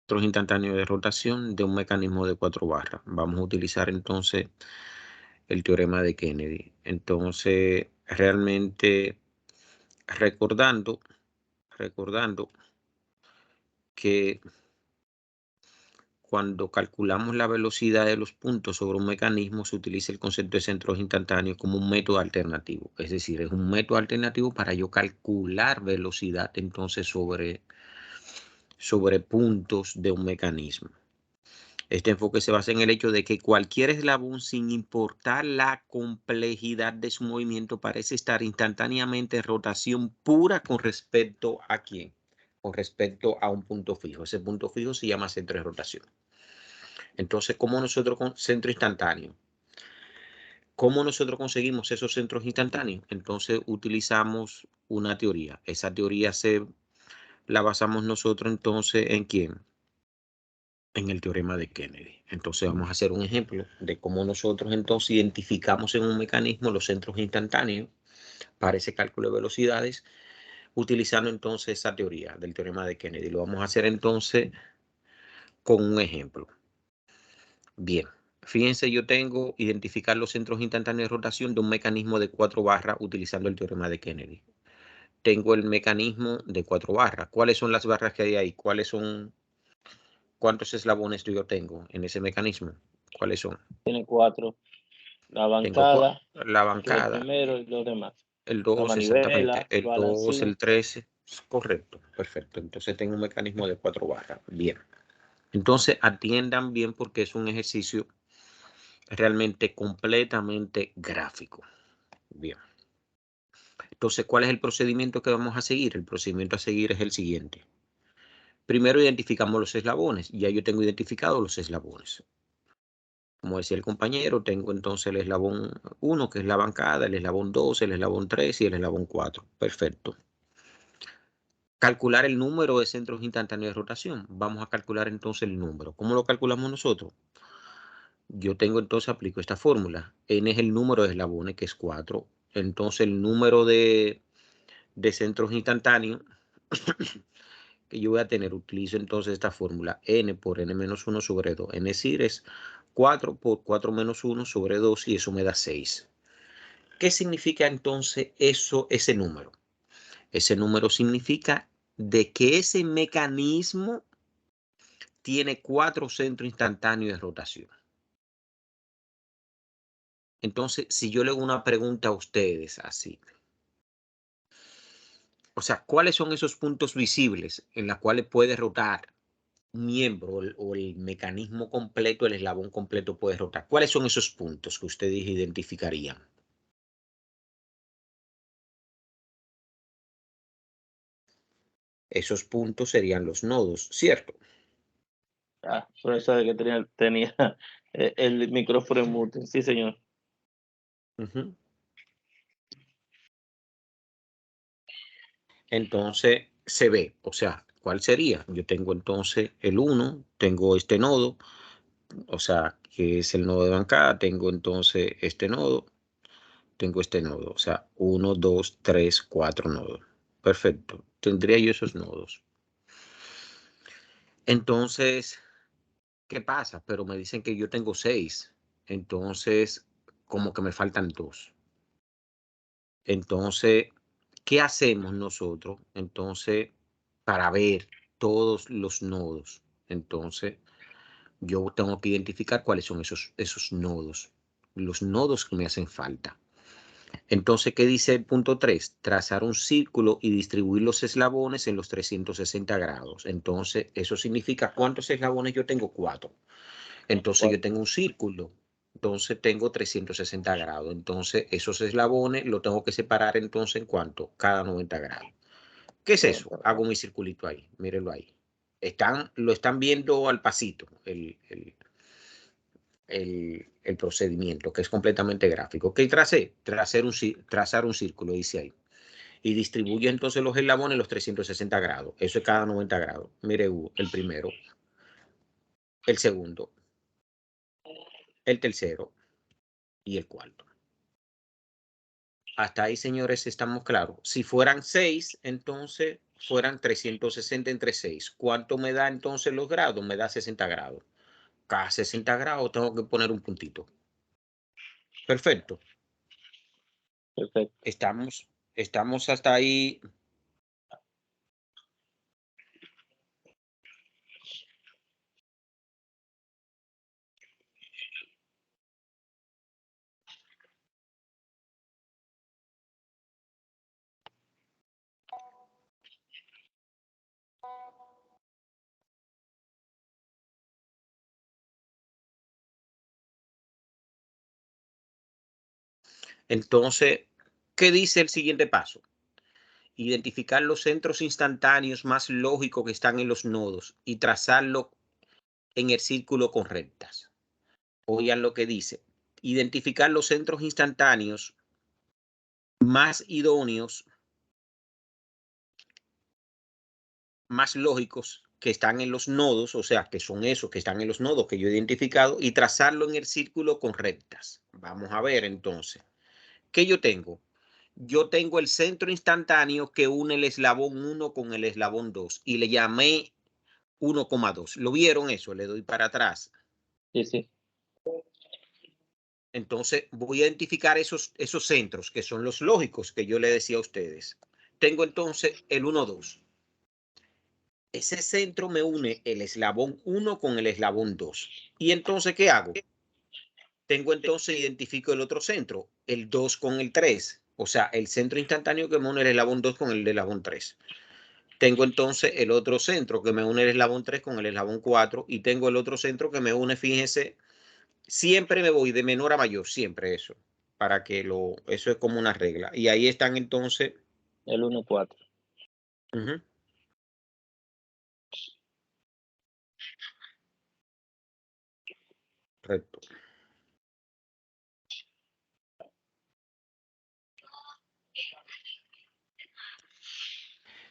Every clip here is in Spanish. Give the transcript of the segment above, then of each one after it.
centros instantáneos de rotación de un mecanismo de 4 barras. Vamos a utilizar entonces el teorema de Kennedy. Entonces, realmente recordando que cuando calculamos la velocidad de los puntos sobre un mecanismo, se utiliza el concepto de centros instantáneos como un método alternativo. Es decir, es un método alternativo para yo calcular velocidad entonces sobre puntos de un mecanismo. Este enfoque se basa en el hecho de que cualquier eslabón, sin importar la complejidad de su movimiento, parece estar instantáneamente en rotación pura con respecto a ¿quién? Con respecto a un punto fijo. Ese punto fijo se llama centro de rotación. Entonces, ¿cómo nosotros con centro instantáneo? ¿Cómo nosotros conseguimos esos centros instantáneos? Entonces, utilizamos una teoría. Esa teoría la basamos nosotros entonces ¿en quién? En el teorema de Kennedy. Entonces vamos a hacer un ejemplo de cómo nosotros entonces identificamos en un mecanismo los centros instantáneos para ese cálculo de velocidades utilizando entonces esa teoría del teorema de Kennedy. Lo vamos a hacer entonces con un ejemplo. Bien, fíjense, yo tengo identificar los centros instantáneos de rotación de un mecanismo de 4 barras utilizando el teorema de Kennedy. Tengo el mecanismo de 4 barras. ¿Cuáles son las barras que hay ahí? ¿Cuántos eslabones yo tengo en ese mecanismo? ¿Cuáles son? Tiene 4. La Tengo bancada, la que es el bancada, primero y los demás. el La 2 exactamente, manivela, el 2, balancín. el 13, correcto, perfecto. Entonces tengo un mecanismo de 4 barras. Bien. Entonces atiendan bien porque es un ejercicio realmente completamente gráfico. Bien. Entonces, ¿cuál es el procedimiento que vamos a seguir? El procedimiento a seguir es el siguiente. Primero identificamos los eslabones. Ya yo tengo identificados los eslabones. Como decía el compañero, tengo entonces el eslabón 1, que es la bancada, el eslabón 2, el eslabón 3 y el eslabón 4. Perfecto. Calcular el número de centros instantáneos de rotación. Vamos a calcular entonces el número. ¿Cómo lo calculamos nosotros? Yo tengo entonces, aplico esta fórmula. N es el número de eslabones, que es 4. Entonces el número de centros instantáneos que yo voy a tener, utilizo entonces esta fórmula. N por N menos 1 sobre 2. N es decir, es 4 por 4 menos 1 sobre 2 y eso me da 6. ¿Qué significa entonces ese número? Ese número significa de que ese mecanismo tiene 4 centros instantáneos de rotación. Entonces, si yo le hago una pregunta a ustedes así, o sea, ¿cuáles son esos puntos visibles en los cuales puede rotar un miembro o el mecanismo completo, el eslabón completo puede rotar? ¿Cuáles son esos puntos que ustedes identificarían? Esos puntos serían los nodos, ¿cierto? Ah, por eso de que tenía el micrófono en mute. Sí, señor. Uh-huh. Entonces se ve, o sea, ¿cuál sería? Yo tengo entonces el 1, tengo este nodo, o sea, que es el nodo de bancada, tengo entonces este nodo, tengo este nodo, o sea, 1, 2, 3, 4 nodos. Perfecto, tendría yo esos nodos. Entonces, ¿qué pasa? Pero me dicen que yo tengo 6, entonces como que me faltan 2. Entonces, ¿qué hacemos nosotros? Entonces, para ver todos los nodos. Entonces, yo tengo que identificar cuáles son esos nodos, los nodos que me hacen falta. Entonces, ¿qué dice el punto 3? Trazar un círculo y distribuir los eslabones en los 360 grados. Entonces, eso significa, ¿cuántos eslabones yo tengo? 4. Entonces, yo tengo un círculo. Entonces, tengo 360 grados. Entonces, esos eslabones los tengo que separar entonces en cuánto? Cada 90 grados. ¿Qué es eso? Hago mi circulito ahí. Mírenlo ahí. Lo están viendo al pasito, el procedimiento, que es completamente gráfico. ¿Qué tracé? Trazar un círculo, dice ahí. Y distribuye entonces los eslabones en los 360 grados. Eso es cada 90 grados. Mire, el primero, el segundo, el tercero y el cuarto. Hasta ahí, señores, estamos claros. Si fueran 6, entonces fueran 360 entre 6. ¿Cuánto me da entonces los grados? Me da 60 grados. Cada 60 grados tengo que poner un puntito. Perfecto. Perfecto. Estamos hasta ahí. Entonces, ¿qué dice el siguiente paso? Identificar los centros instantáneos más lógicos que están en los nodos y trazarlo en el círculo con rectas. Oigan lo que dice. Identificar los centros instantáneos más idóneos, más lógicos que están en los nodos, o sea, que son esos que están en los nodos que yo he identificado, y trazarlo en el círculo con rectas. Vamos a ver entonces. ¿Qué yo tengo? Yo tengo el centro instantáneo que une el eslabón 1 con el eslabón 2 y le llamé 1,2. ¿Lo vieron eso? Le doy para atrás. Sí, sí. Entonces voy a identificar esos centros que son los lógicos que yo le decía a ustedes. Tengo entonces el 1, 2. Ese centro me une el eslabón 1 con el eslabón 2. ¿Y entonces qué hago? Tengo entonces, identifico el otro centro, el 2 con el 3. O sea, el centro instantáneo que me une el eslabón 2 con el eslabón 3. Tengo entonces el otro centro que me une el eslabón 3 con el eslabón 4. Y tengo el otro centro que me une, fíjense, siempre me voy de menor a mayor, siempre eso. Para que eso es como una regla. Y ahí están entonces. El 1, 4. Recto.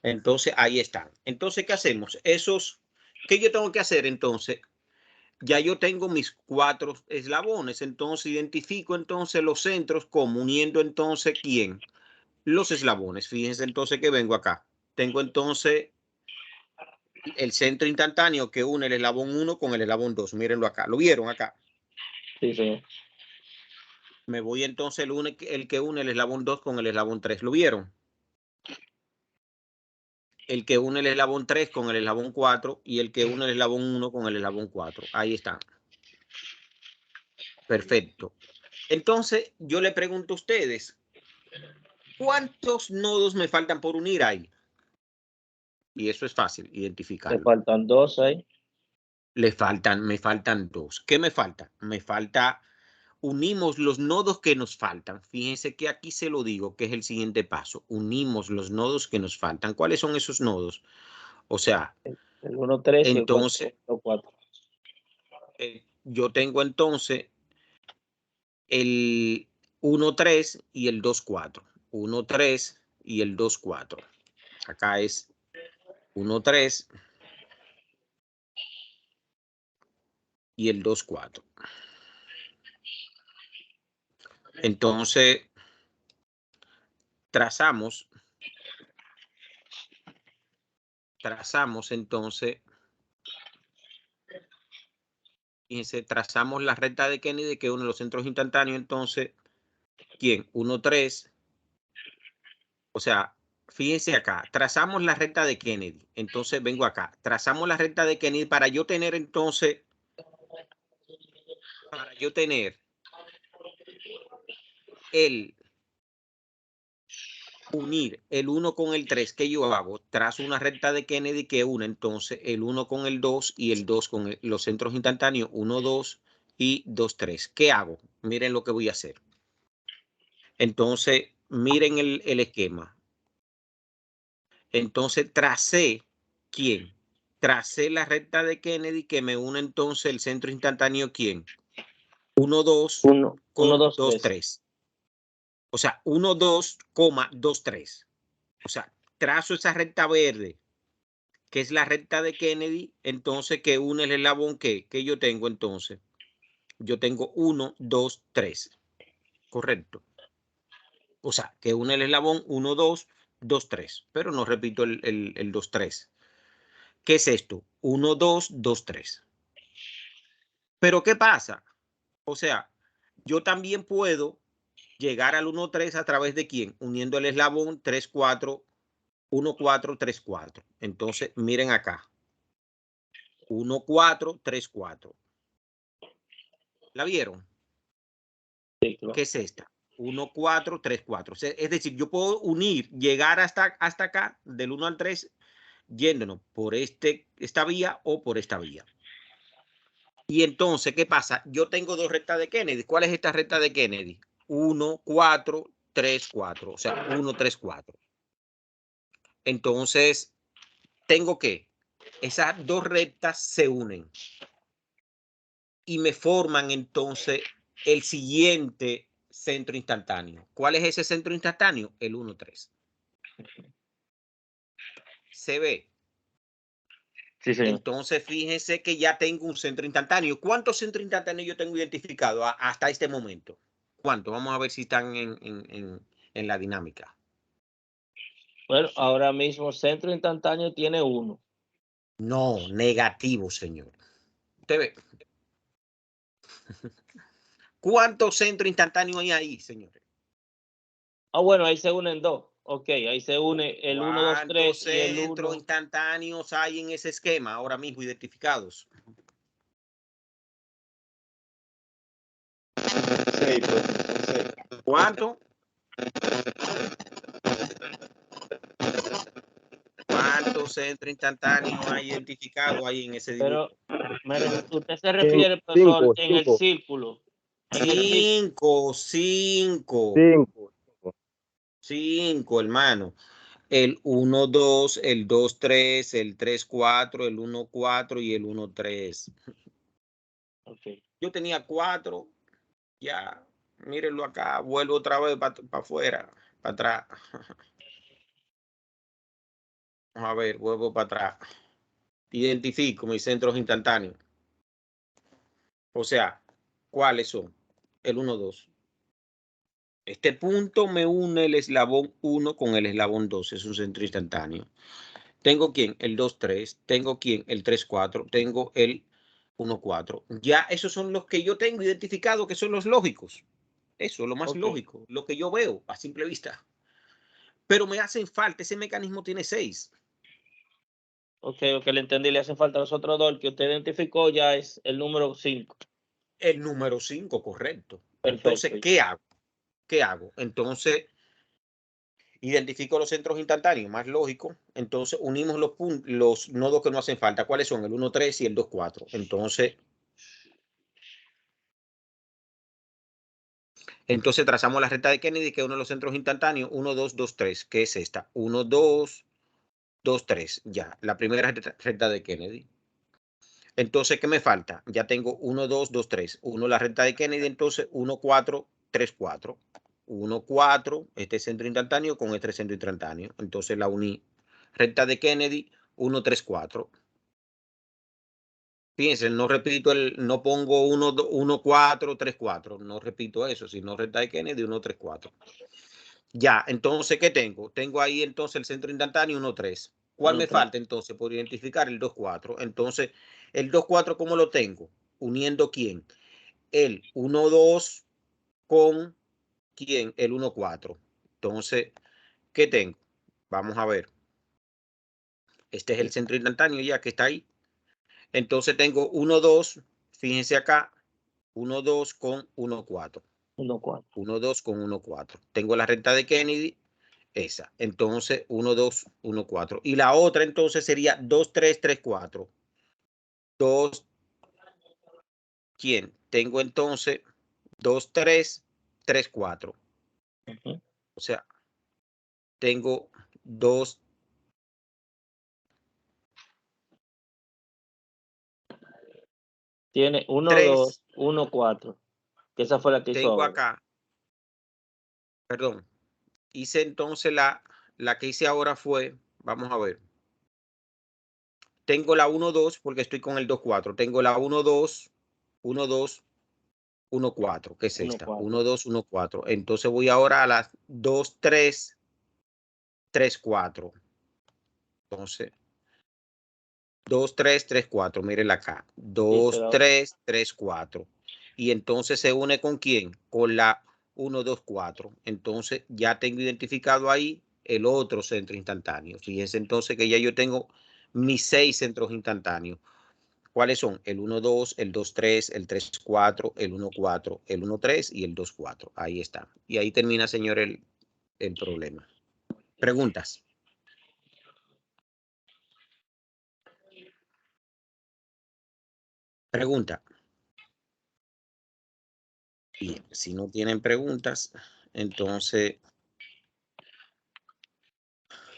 Entonces, ahí están. Entonces, ¿qué hacemos? ¿Qué yo tengo que hacer entonces? Ya yo tengo mis 4 eslabones, entonces identifico entonces los centros como uniendo entonces, ¿quién? Los eslabones. Fíjense entonces que vengo acá. Tengo entonces el centro instantáneo que une el eslabón 1 con el eslabón 2. Mírenlo acá. ¿Lo vieron acá? Sí, sí. Me voy entonces el que une el eslabón 2 con el eslabón 3. ¿Lo vieron? El que une el eslabón 3 con el eslabón 4 y el que une el eslabón 1 con el eslabón 4. Ahí están. Perfecto. Entonces, yo le pregunto a ustedes, ¿cuántos nodos me faltan por unir ahí? Y eso es fácil identificarlo. Le faltan 2 ahí. Me faltan 2. ¿Qué me falta? Me falta, unimos los nodos que nos faltan. Fíjense que aquí se lo digo, que es el siguiente paso. Unimos los nodos que nos faltan. ¿Cuáles son esos nodos? O sea, El 1, 3 y el 4, entonces, 4. Yo tengo entonces el 1, 3 y el 2, 4. 1, 3 y el 2, 4. Acá es 1, 3 y el 2, 4. Entonces, trazamos entonces, fíjense, trazamos la recta de Kennedy que une los centros instantáneos. Entonces, ¿quién? 1, 3. O sea, fíjense acá, trazamos la recta de Kennedy. Entonces, vengo acá, trazamos la recta de Kennedy para yo tener entonces, el unir el 1 con el 3, ¿qué yo hago? Trazo una recta de Kennedy que une entonces el 1 con el 2 y el 2 con los centros instantáneos 1, 2 y 2, 3. ¿Qué hago? Miren lo que voy a hacer. Entonces, miren el esquema. Entonces, tracé, ¿quién? Tracé la recta de Kennedy que me une entonces el centro instantáneo, ¿quién? 1, 2 con 2, 3. O sea, 1, 2, 2, 3. O sea, trazo esa recta verde, que es la recta de Kennedy, entonces que une el eslabón que yo tengo entonces. Yo tengo 1, 2, 3. Correcto. O sea, que une el eslabón 1, 2 2, 3, pero no repito el 2, 3. ¿Qué es esto? 1, 2, 2, 3. Pero ¿qué pasa? O sea, yo también puedo llegar al 1, 3 a través de quién? Uniendo el eslabón 3, 4, 1, 4, 3, 4. Entonces, miren acá. 1, 4, 3, 4. ¿La vieron? Sí, claro. ¿Qué es esta? 1, 4, 3, 4. Es decir, yo puedo unir, llegar hasta acá, del 1 al 3, yéndonos por esta vía o por esta vía. Y entonces, ¿qué pasa? Yo tengo dos rectas de Kennedy. ¿Cuál es esta recta de Kennedy? 1, 4, 3, 4. O sea, 1, 3, 4. Entonces, tengo que esas dos rectas se unen y me forman entonces el siguiente centro instantáneo. ¿Cuál es ese centro instantáneo? El 1, 3. ¿Se ve? Sí, señor. Entonces, fíjense que ya tengo un centro instantáneo. ¿Cuántos centros instantáneos yo tengo identificado hasta este momento? ¿Cuántos? Vamos a ver si están en la dinámica. Bueno, ahora mismo centro instantáneo tiene 1. No, negativo, señor. Usted ve. ¿Cuántos centros instantáneos hay ahí, señores? Bueno, ahí se unen 2. Ok, ahí se une el 1, 2, ¿Cuántos 3 y el centros 1. instantáneos hay en ese esquema ahora mismo identificados? 6, profesor. 6. ¿Cuánto? ¿Cuántos centros instantáneos hay identificados ahí en ese dibujo? Pero usted se refiere, profesor, 5, en el 5, círculo. En el círculo. 5, 5. 5, hermano. El 1, 2, el 2, 3, el 3, 4, el 1, 4 y el 1, 3. Okay. Yo tenía 4, ya, mírenlo acá, vuelvo otra vez para afuera, para atrás. Vamos a ver, vuelvo para atrás. Identifico mis centros instantáneos. O sea, ¿cuáles son? El 1, 2. Este punto me une el eslabón 1 con el eslabón 2. Es un centro instantáneo. ¿Tengo quién? El 2, 3. ¿Tengo quién? El 3, 4. Tengo el 1, 4. Ya esos son los que yo tengo identificado que son los lógicos. Eso es lo más lógico, lo que yo veo a simple vista. Pero me hacen falta, ese mecanismo tiene 6. Ok, le entendí. Le hacen falta los otros 2. El que usted identificó ya es el número 5. El número 5, correcto. Perfecto. Entonces, ¿qué hago? ¿Qué hago? Entonces, identifico los centros instantáneos, más lógico. Entonces, unimos los nodos que no hacen falta. ¿Cuáles son? El 1, 3 y el 2, 4. Entonces trazamos la recta de Kennedy, que es uno de los centros instantáneos. 1, 2, 2, 3. ¿Qué es esta? 1, 2, 2, 3. Ya, la primera recta de Kennedy. Entonces, ¿qué me falta? Ya tengo 1, 2, 2, 3. 1 la recta de Kennedy, entonces 1, 4, 3, 4. 1, 4, este centro instantáneo con este centro instantáneo. Entonces la uní. Recta de Kennedy, 1, 3, 4. Piensen, no repito, no pongo 1, 4, 3, 4. No repito eso, sino recta de Kennedy, 1, 3, 4. Ya, entonces, ¿qué tengo? Tengo ahí entonces el centro instantáneo 1, 3. ¿Cuál 1, me 3. falta entonces por identificar? El 2, 4. Entonces, el 2, 4, ¿cómo lo tengo? Uniendo quién? El 1, 2 con quién? El 1, 4. Entonces, ¿qué tengo? Vamos a ver. Este es el centro instantáneo ya que está ahí. Entonces tengo 1, 2. Fíjense acá. 1, 2 con 1, 4. 1, 4. 1, 2 con 1, 4. Tengo la recta de Kennedy. Esa. Entonces, 1, 2, 1, 4. Y la otra entonces sería 2, 3, 3, 4. 2, ¿quién? Tengo entonces 2, 3, 3, 4. O sea, tengo 2. Tiene 1, 3. 2, 1, 4. Que esa fue la que hizo Tengo ahora. acá, perdón, hice entonces la que hice ahora fue, vamos a ver. Tengo la 1, 2 porque estoy con el 2, 4. Tengo la 1, 2, 1, 2, 1, 4. ¿Qué es 1, esta? 4. 1, 2, 1, 4. Entonces voy ahora a las 2, 3, 3, 4. Entonces, 2, 3, 3, 4. Mírenla acá. 2, 3, 3, 4. Y entonces se une ¿con quién? Con la 1, 2, 4. Entonces ya tengo identificado ahí el otro centro instantáneo. Fíjense entonces que ya yo tengo mis 6 centros instantáneos. ¿Cuáles son? El 1, 2, el 2, 3, el 3, 4, el 1, 4, el 1, 3 y el 2, 4. Ahí está. Y ahí termina, señor, el problema. ¿Preguntas? Pregunta. Bien, si no tienen preguntas, entonces